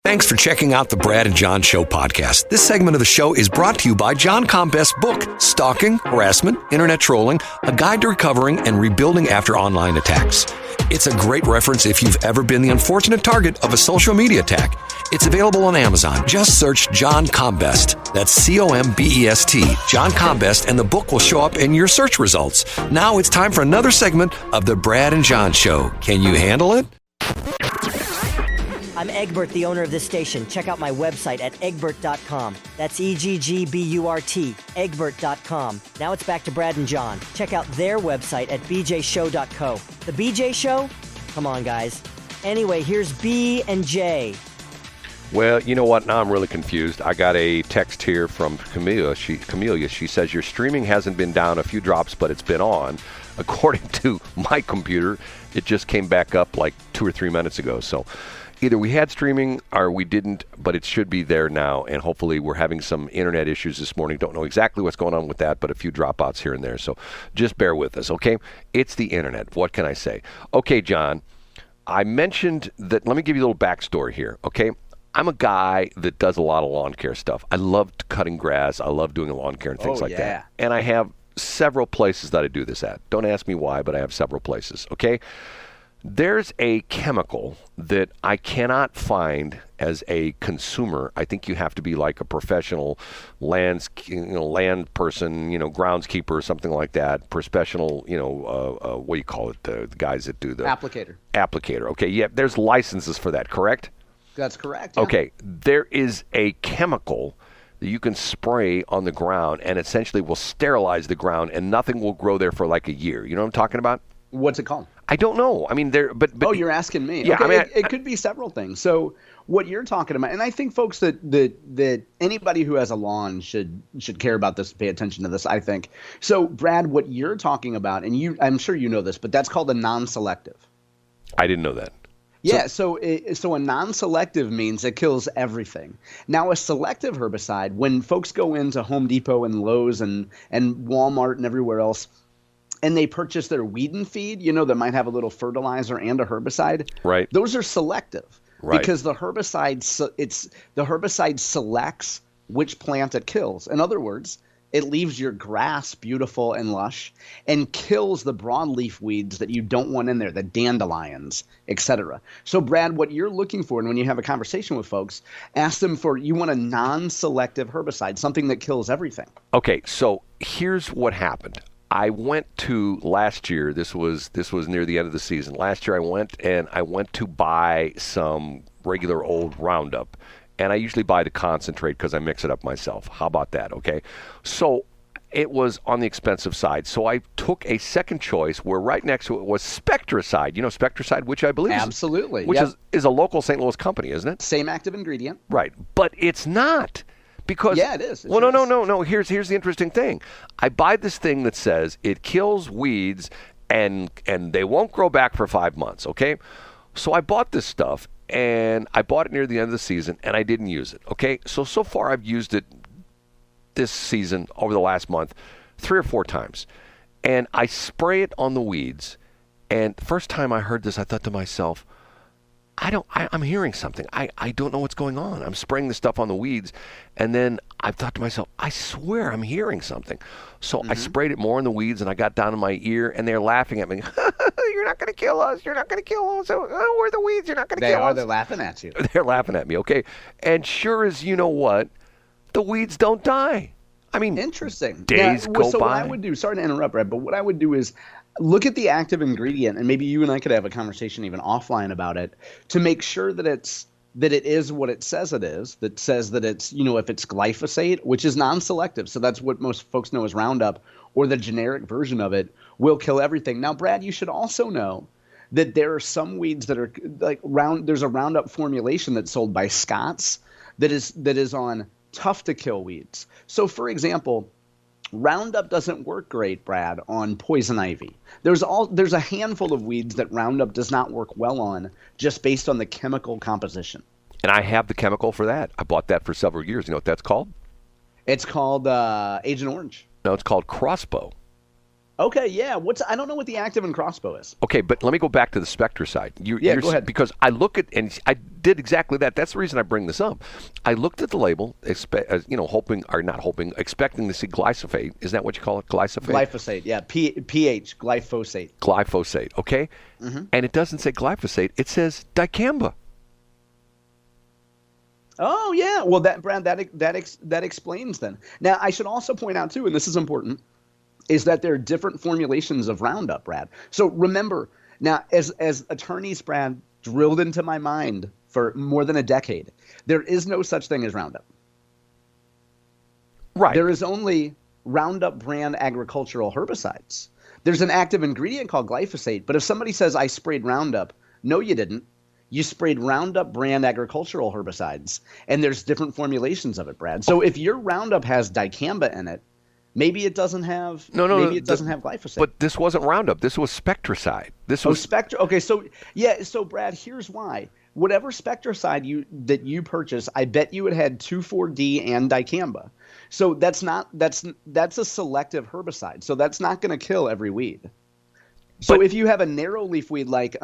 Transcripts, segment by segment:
Thanks for checking out the Brad and John Show podcast. This segment of the show is brought to you by John Combest's book, Stalking, Harassment, Internet Trolling, A Guide to Recovering and Rebuilding After Online Attacks. It's a great reference if you've ever been the unfortunate target of a social media attack. It's available on Amazon. Just search John Combest. That's C-O-M-B-E-S-T, John Combest, and the book will show up in your search results. Now it's time for another segment of the Brad and John Show. Can you handle it? I'm Eggburt, the owner of this station. Check out my website at eggburt.com. That's E-G-G-B-U-R-T, eggburt.com. Now it's back to Brad and John. Check out their website at bjshow.co. The BJ Show? Come on, guys. Anyway, here's B and J. Well, you know what? Now I'm really confused. I got a text here from Camelia. She says your streaming hasn't been down a few drops, but it's been on. According to my computer, it just came back up like 2 or 3 minutes ago. So either we had streaming or we didn't, but it should be there now. And hopefully we're having some internet issues this morning. Don't know exactly what's going on with that, but a few dropouts here and there. So just bear with us, okay? It's the internet. What can I say? Okay, John, I mentioned that. Let me give you a little backstory here, okay? I'm a guy that does a lot of lawn care stuff. I love cutting grass. I love doing lawn care and things like that. And I have several places that I do this at. Don't ask me why, but I have several places, okay? There's a chemical that I cannot find as a consumer. I think you have to be like a professional land person, groundskeeper or something like that. Professional, what do you call it? The guys that do the applicator. Okay, yeah. There's licenses for that, correct? That's correct. Yeah. Okay, there is a chemical that you can spray on the ground and essentially will sterilize the ground and nothing will grow there for like a year. You know what I'm talking about? What's it called? I don't know. I mean, but oh, you're asking me. Yeah, okay, I mean, it could be several things. So what you're talking about, and I think folks that anybody who has a lawn should care about this, pay attention to this, I think. So Brad, what you're talking about, and I'm sure you know this, but that's called a non-selective. I didn't know that. Yeah, so a non-selective means it kills everything. Now, a selective herbicide, when folks go into Home Depot and Lowe's and Walmart and everywhere else, and they purchase their weed and feed, that might have a little fertilizer and a herbicide. Right. Those are selective. Right. Because the herbicide selects which plant it kills. In other words, it leaves your grass beautiful and lush and kills the broadleaf weeds that you don't want in there, the dandelions, etc. So, Brad, what you're looking for, and when you have a conversation with folks, ask them you want a non-selective herbicide, something that kills everything. Okay, so here's what happened. I went to last year. This was near the end of the season. Last year, I went to buy some regular old Roundup. And I usually buy the concentrate because I mix it up myself. How about that, okay? So it was on the expensive side. So I took a second choice where right next to it was Spectracide. You know Spectracide, which I believe Absolutely. is a local St. Louis company, isn't it? Same active ingredient. Right. But it's not. Because, yeah, it is. No. Here's the interesting thing. I buy this thing that says it kills weeds and they won't grow back for 5 months, okay? So I bought this stuff. And I bought it near the end of the season, and I didn't use it, okay? So far I've used it this season, over the last month, 3 or 4 times. And I spray it on the weeds. And the first time I heard this, I thought to myself, I'm hearing something. I don't know what's going on. I'm spraying this stuff on the weeds. And then I thought to myself, I swear I'm hearing something. So I sprayed it more on the weeds, and I got down in my ear, and they're laughing at me. You're not going to kill us. You're not going to kill us. Oh, we're the weeds. You're not going to kill us. They're laughing at you. They're laughing at me, okay? And sure as you know what, the weeds don't die. I mean, interesting. Days go by. So what I would do, sorry to interrupt, Brad, but what I would do is look at the active ingredient, and maybe you and I could have a conversation even offline about it to make sure that it is what it says it is, that says that it's, if it's glyphosate, which is non-selective, so that's what most folks know as Roundup, or the generic version of it, will kill everything. Now, Brad, you should also know that there are some weeds that are like there's a Roundup formulation that's sold by Scott's that is on tough to kill weeds. So, for example, Roundup doesn't work great, Brad, on poison ivy. There's a handful of weeds that Roundup does not work well on just based on the chemical composition. And I have the chemical for that. I bought that for several years. You know what that's called? It's called Agent Orange. No, it's called Crossbow. Okay, yeah. I don't know what the active in crossbow is. Okay, but let me go back to the spectricide. Go ahead. Because I look at, and I did exactly that. That's the reason I bring this up. I looked at the label, expecting to see glyphosate. Is that what you call it, glyphosate? Glyphosate, yeah. pH, glyphosate. Glyphosate, okay? Mm-hmm. And it doesn't say glyphosate. It says dicamba. Oh, yeah. Well, Brad, that explains then. Now, I should also point out, too, and this is important, is that there are different formulations of Roundup, Brad. So remember, now, as attorneys, Brad, drilled into my mind for more than a decade, there is no such thing as Roundup. Right. There is only Roundup brand agricultural herbicides. There's an active ingredient called glyphosate, but if somebody says, I sprayed Roundup, no, you didn't. You sprayed Roundup brand agricultural herbicides, and there's different formulations of it, Brad. So if your Roundup has dicamba in it, maybe it doesn't have have glyphosate. But this wasn't Roundup. This was spectricide. Okay, so Brad, here's why. Whatever spectricide that you purchase, I bet you it had 2,4-D and dicamba. So that's a selective herbicide. So that's not going to kill every weed. So if you have a narrow leaf weed like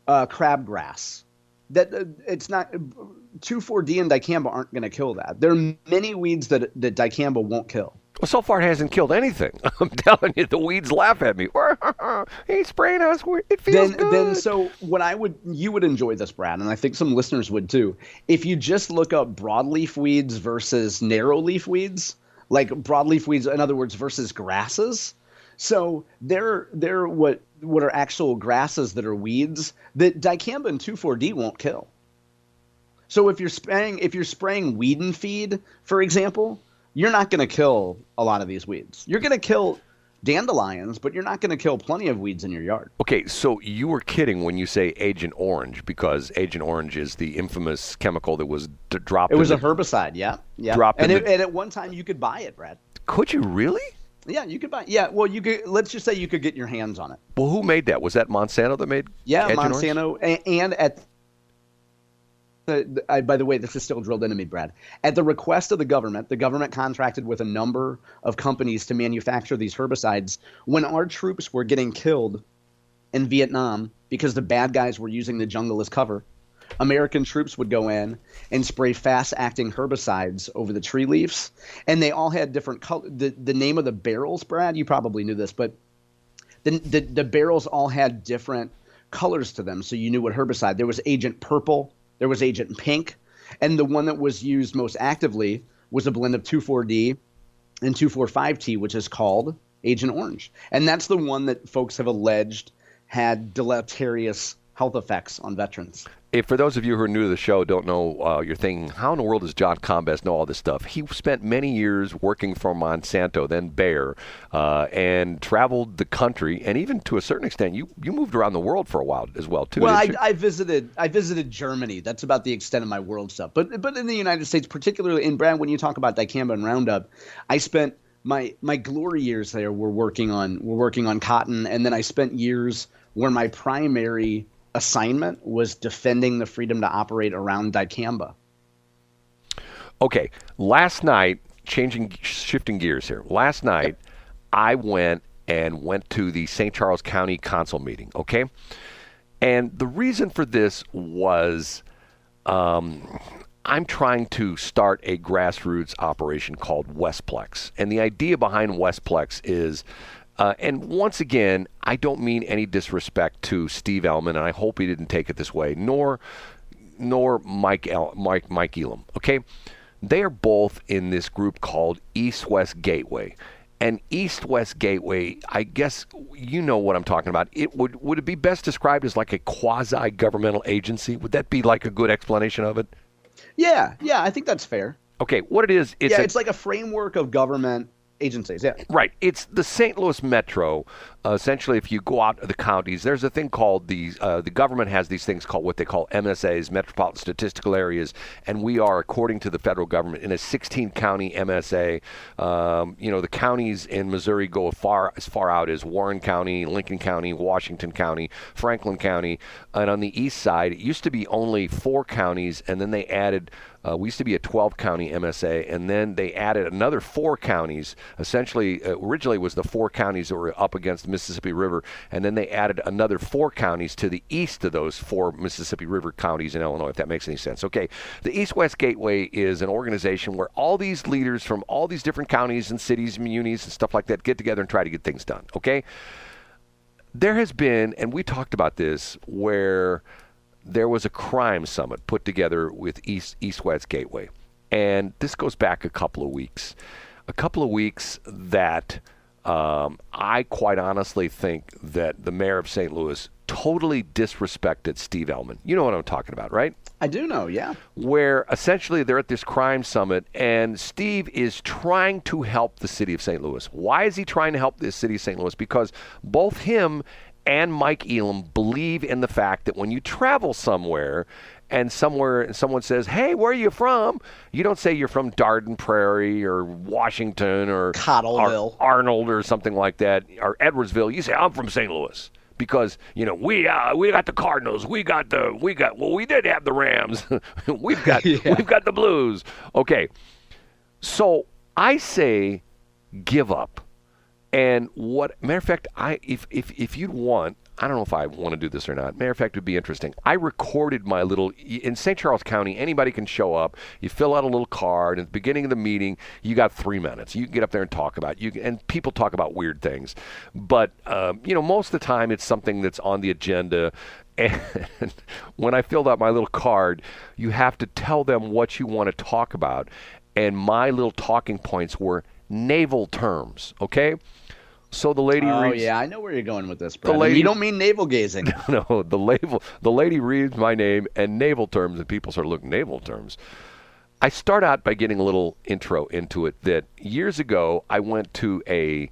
crabgrass, that it's not 2,4-D and dicamba aren't going to kill that. There are many weeds that dicamba won't kill. Well, so far it hasn't killed anything. I'm telling you, the weeds laugh at me. He's spraying us. It feels good. Then, so you would enjoy this, Brad, and I think some listeners would too. If you just look up broadleaf weeds versus narrowleaf weeds, like broadleaf weeds, in other words, versus grasses. So they're what are actual grasses that are weeds that dicamba and 2,4-D won't kill. So if you're spraying weed and feed, for example, you're not going to kill a lot of these weeds. You're going to kill dandelions, but you're not going to kill plenty of weeds in your yard. Okay, so you were kidding when you say Agent Orange, because Agent Orange is the infamous chemical that was dropped. It was a herbicide, yeah. And at one time you could buy it, Brad. Could you really? Yeah, you could buy. Yeah, well, you could. Let's just say you could get your hands on it. Well, who made that? Was that Monsanto that made? Yeah, Agent Monsanto, Orange? and at. By the way, this is still drilled into me, Brad. At the request of the government contracted with a number of companies to manufacture these herbicides. When our troops were getting killed in Vietnam because the bad guys were using the jungle as cover, American troops would go in and spray fast-acting herbicides over the tree leaves, and they all had different color. The name of the barrels, Brad, you probably knew this, but the barrels all had different colors to them, so you knew what herbicide. There was Agent Purple. There was Agent Pink, and the one that was used most actively was a blend of 2,4-D and 2,4,5-T, which is called Agent Orange. And that's the one that folks have alleged had deleterious health effects on veterans. If for those of you who are new to the show don't know, you're thinking, how in the world does John Combest know all this stuff? He spent many years working for Monsanto, then Bayer, and traveled the country, and even to a certain extent, you moved around the world for a while as well, too. Well, I visited Germany. That's about the extent of my world stuff. But in the United States, particularly in Brad, when you talk about dicamba and Roundup, I spent my glory years there were working on cotton, and then I spent years where my primary assignment was defending the freedom to operate around dicamba. Okay, last night, shifting gears here. Last night, I went to the St. Charles County Council meeting, okay? And the reason for this was I'm trying to start a grassroots operation called Westplex. And the idea behind Westplex is and once again, I don't mean any disrespect to Steve Ehlmann, and I hope he didn't take it this way, nor Mike Ehlmann. Okay, they are both in this group called East-West Gateway, and East-West Gateway, I guess you know what I'm talking about. It would it be best described as like a quasi-governmental agency? Would that be like a good explanation of it? Yeah, I think that's fair. Okay, what it is, it's like a framework of government agencies, yeah. Right. It's the St. Louis Metro. Essentially, if you go out of the counties, there's a thing called the government has these things called what they call MSAs, Metropolitan Statistical Areas, and we are, according to the federal government, in a 16-county MSA. The counties in Missouri go as far out as Warren County, Lincoln County, Washington County, Franklin County, and on the east side, it used to be only 4 counties, and then they added We used to be a 12-county MSA, and then they added another 4 counties. Essentially, originally it was the 4 counties that were up against the Mississippi River, and then they added another 4 counties to the east of those 4 Mississippi River counties in Illinois, if that makes any sense. Okay, the East-West Gateway is an organization where all these leaders from all these different counties and cities and munis and stuff like that get together and try to get things done, okay? There has been, and we talked about this, where there was a crime summit put together with East-West Gateway. And this goes back a couple of weeks. A couple of weeks that I quite honestly think that the mayor of St. Louis totally disrespected Steve Ehlmann. You know what I'm talking about, right? I do know, yeah. Where essentially they're at this crime summit, and Steve is trying to help the city of St. Louis. Why is he trying to help the city of St. Louis? Because both him and Mike Ehlmann believe in the fact that when you travel somewhere and someone says, "Hey, where are you from?" You don't say you're from Darden Prairie or Washington or Cottleville, Arnold or something like that, or Edwardsville. You say, "I'm from St. Louis." Because we got the Cardinals, we did have the Rams, we've got the Blues. Okay, so I say give up. And matter of fact, if you'd want, I don't know if I want to do this or not. Matter of fact, it would be interesting. I recorded my little, in St. Charles County, anybody can show up. You fill out a little card. At the beginning of the meeting, you got 3 minutes. You can get up there and talk about it. And people talk about weird things. But, most of the time it's something that's on the agenda. And when I filled out my little card, you have to tell them what you want to talk about. And my little talking points were naval terms, okay? So the lady reads. Oh yeah, I know where you're going with this, Brad. You don't mean navel gazing. No, the lady reads my name and naval terms, and people start looking naval terms. I start out by getting a little intro into it. That years ago I went to it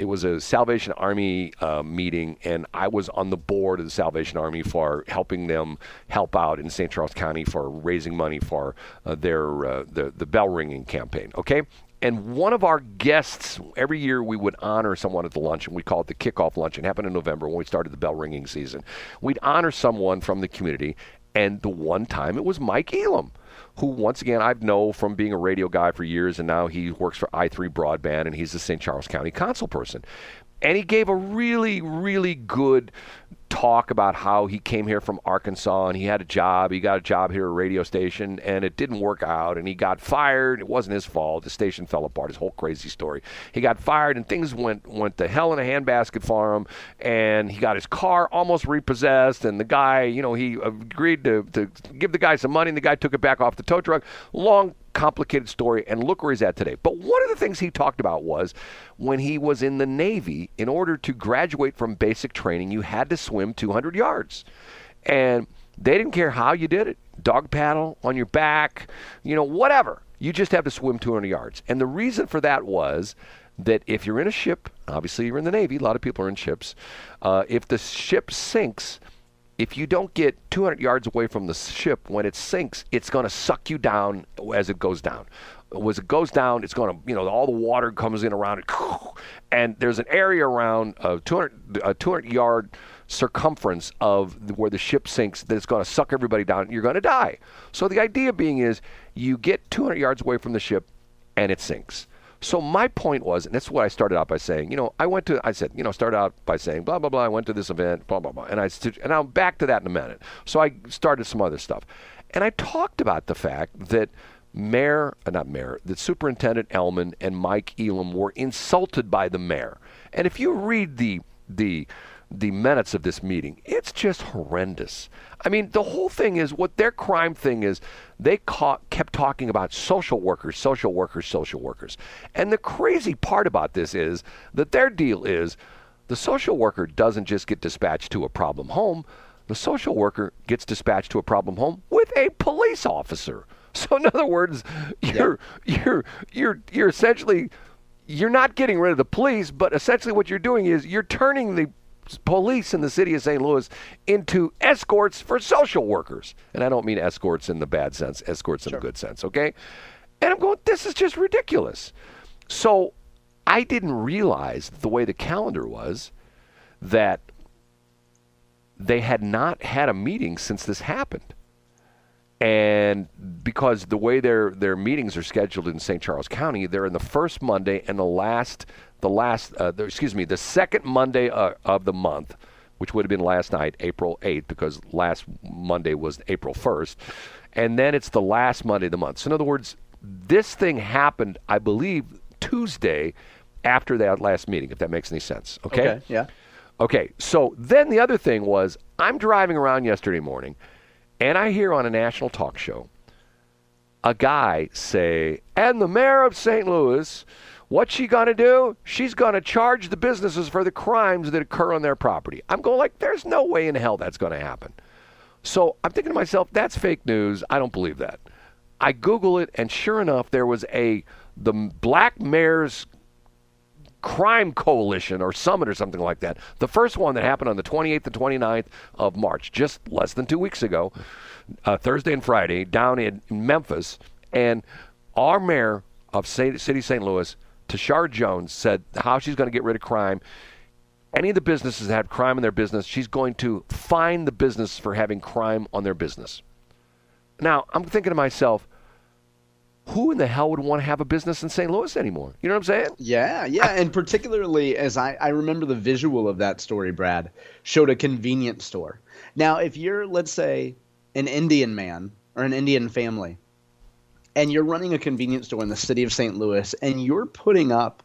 was a Salvation Army meeting, and I was on the board of the Salvation Army for helping them help out in St. Charles County for raising money for the bell ringing campaign. Okay. And one of our guests, every year we would honor someone at the luncheon. We call it the kickoff luncheon. It happened in November when we started the bell ringing season. We'd honor someone from the community, and the one time it was Mike Ehlmann, who once again I've known from being a radio guy for years, and now he works for I3 Broadband, and he's the St. Charles County council person. And he gave a really, really good talk about how he came here from Arkansas and he had a job. He got a job here at a radio station, and it didn't work out, and he got fired. It wasn't his fault. The station fell apart. His whole crazy story. He got fired, and things went to hell in a handbasket for him, and he got his car almost repossessed, and the guy, he agreed to give the guy some money, and the guy took it back off the tow truck. Long, complicated story, and look where he's at today. But one of the things he talked about was when he was in the Navy, in order to graduate from basic training, you had to swim 200 yards. And they didn't care how you did it. Dog paddle, on your back, whatever. You just have to swim 200 yards. And the reason for that was that if you're in a ship, obviously you're in the Navy, a lot of people are in ships, if the ship sinks, if you don't get 200 yards away from the ship, when it sinks, it's going to suck you down as it goes down. As it goes down, it's going to, all the water comes in around it. And there's an area around a 200-yard circumference of where the ship sinks that's going to suck everybody down, and you're going to die. So the idea being is you get 200 yards away from the ship, and it sinks. So my point was, and that's what I started out by saying, started out by saying, blah, blah, blah, I went to this event, blah, blah, blah. And I'll back to that in a minute. So I started some other stuff. And I talked about the fact that that Superintendent Ehlmann and Mike Ehlmann were insulted by the mayor. And if you read the minutes of this meeting, it's just horrendous. I mean, the whole thing is, what their crime thing is, they kept talking about social workers. And the crazy part about this is that their deal is the social worker doesn't just get dispatched to a problem home. The social worker gets dispatched to a problem home with a police officer. So in other words, you're essentially, you're not getting rid of the police, but essentially what you're doing is you're turning the police in the city of St. Louis into escorts for social workers. And I don't mean escorts in the bad sense, escorts in the good sense, okay? And I'm going, this is just ridiculous. So I didn't realize the way the calendar was that they had not had a meeting since this happened. And because the way their meetings are scheduled in St. Charles County, they're in the first Monday and the second Monday of the month, which would have been last night, April 8th, because last Monday was April 1st. And then it's the last Monday of the month. So in other words, this thing happened, I believe, Tuesday after that last meeting, if that makes any sense. Okay? Yeah. Okay, so then the other thing was, I'm driving around yesterday morning, and I hear on a national talk show a guy say, and the mayor of St. Louis, what's she going to do? She's going to charge the businesses for the crimes that occur on their property. I'm going like, there's no way in hell that's going to happen. So I'm thinking to myself, that's fake news. I don't believe that. I Google it, and sure enough, there was the Black Mayor's Crime Coalition or Summit or something like that. The first one that happened on the 28th and 29th of March, just less than 2 weeks ago, Thursday and Friday, down in Memphis. And our mayor of City St. Louis, Tishaura Jones, said how she's going to get rid of crime. Any of the businesses that have crime in their business, she's going to fine the business for having crime on their business. Now, I'm thinking to myself, who in the hell would want to have a business in St. Louis anymore? You know what I'm saying? Yeah. And particularly as I remember the visual of that story, Brad, showed a convenience store. Now, if you're, let's say, an Indian man or an Indian family, and you're running a convenience store in the city of St. Louis, and you're putting up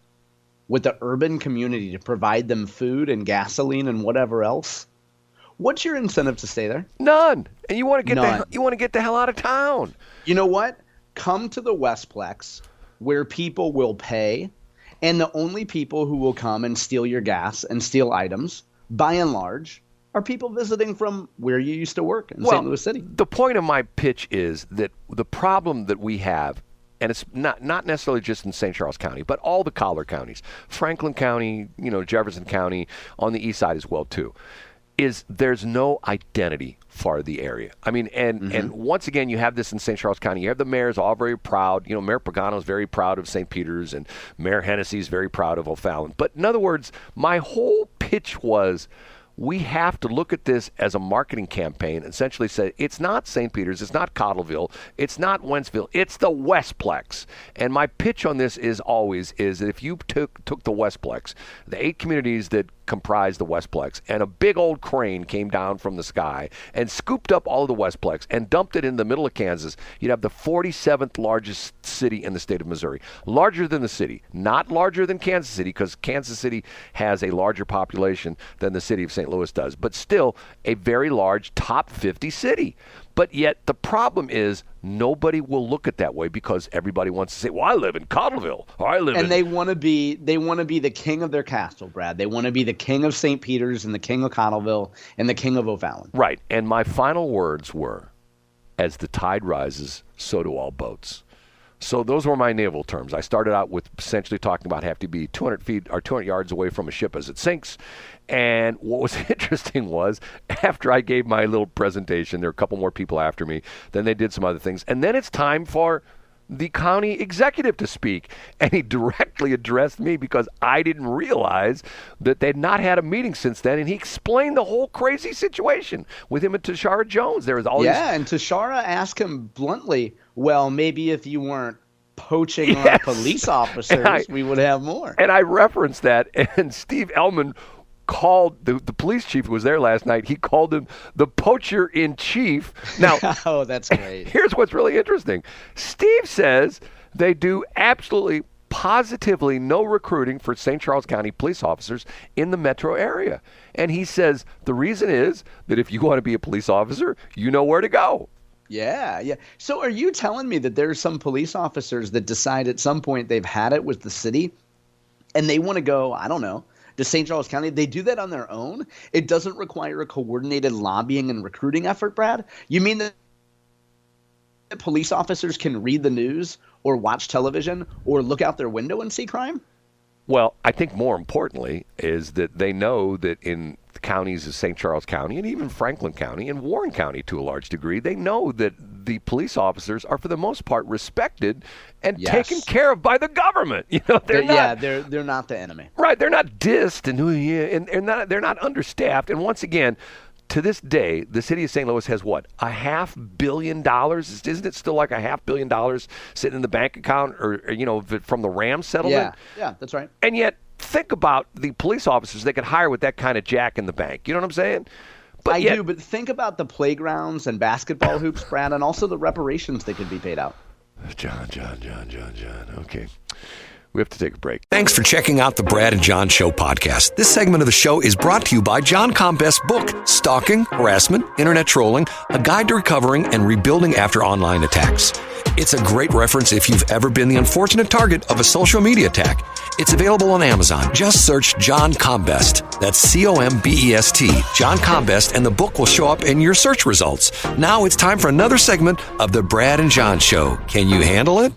with the urban community to provide them food and gasoline and whatever else, what's your incentive to stay there? None. And you want to get the hell out of town. You know what? Come to the Westplex where people will pay, and the only people who will come and steal your gas and steal items, by and large, are people visiting from where you used to work in St. Louis City. The point of my pitch is that the problem that we have, and it's not necessarily just in St. Charles County, but all the collar counties, Franklin County, Jefferson County, on the east side as well too, is there's no identity for the area. I mean, and once again, you have this in St. Charles County. You have the mayors all very proud. Mayor Pagano is very proud of St. Peter's, and Mayor Hennessy is very proud of O'Fallon. But in other words, my whole pitch was, we have to look at this as a marketing campaign, essentially say it's not St. Peter's, it's not Cottleville, it's not Wentzville, it's the Westplex. And my pitch on this is that if you took the Westplex, the 8 communities that comprise the Westplex, and a big old crane came down from the sky and scooped up all of the Westplex and dumped it in the middle of Kansas, you'd have the 47th largest city in the state of Missouri. Larger than the city, not larger than Kansas City, because Kansas City has a larger population than the city of St. Louis does, but still a very large top 50 city. But yet the problem is nobody will look at that way because everybody wants to say, well, I live in Cottleville, or I live in... And they want to be the king of their castle, Brad. They want to be the king of St. Peter's and the king of Cottleville and the king of O'Fallon. Right. And my final words were, as the tide rises, so do all boats. So those were my naval terms. I started out with essentially talking about have to be 200 feet or 200 yards away from a ship as it sinks. And what was interesting was after I gave my little presentation, there were a couple more people after me. Then they did some other things. And then it's time for the county executive to speak. And he directly addressed me because I didn't realize that they'd not had a meeting since then. And he explained the whole crazy situation with him and Tishaura Jones. There was all and Tishaura asked him bluntly, well, maybe if you weren't poaching our police officers, we would have more. And I referenced that, and Steve Ehlmann called the police chief who was there last night. He called him the poacher in chief. Now, oh, that's great. Here's what's really interesting. Steve says they do absolutely positively no recruiting for St. Charles County police officers in the metro area. And he says the reason is that if you want to be a police officer, you know where to go. Yeah. So are you telling me that there's some police officers that decide at some point they've had it with the city and they want to go, I don't know, to St. Charles County? They do that on their own? It doesn't require a coordinated lobbying and recruiting effort, Brad? You mean that police officers can read the news or watch television or look out their window and see crime? Well, I think more importantly is that they know that in the counties of St. Charles County and even Franklin County and Warren County to a large degree, they know that the police officers are for the most part respected and taken care of by the government. They're not the enemy. Right, they're not dissed and they're not understaffed. And once again, to this day, the city of St. Louis has what? $500 million? Isn't it still like $500 million sitting in the bank account or from the Rams settlement? Yeah, that's right. And yet, think about the police officers they could hire with that kind of jack in the bank. You know what I'm saying? I do, but think about the playgrounds and basketball hoops, Brad, and also the reparations that could be paid out. John. Okay. We have to take a break. Thanks for checking out the Brad and John Show podcast. This segment of the show is brought to you by John Combest's book, Stalking, Harassment, Internet Trolling, A Guide to Recovering and Rebuilding After Online Attacks. It's a great reference if you've ever been the unfortunate target of a social media attack. It's available on Amazon. Just search John Combest. That's Combest, John Combest, and the book will show up in your search results. Now it's time for another segment of the Brad and John Show. Can you handle it?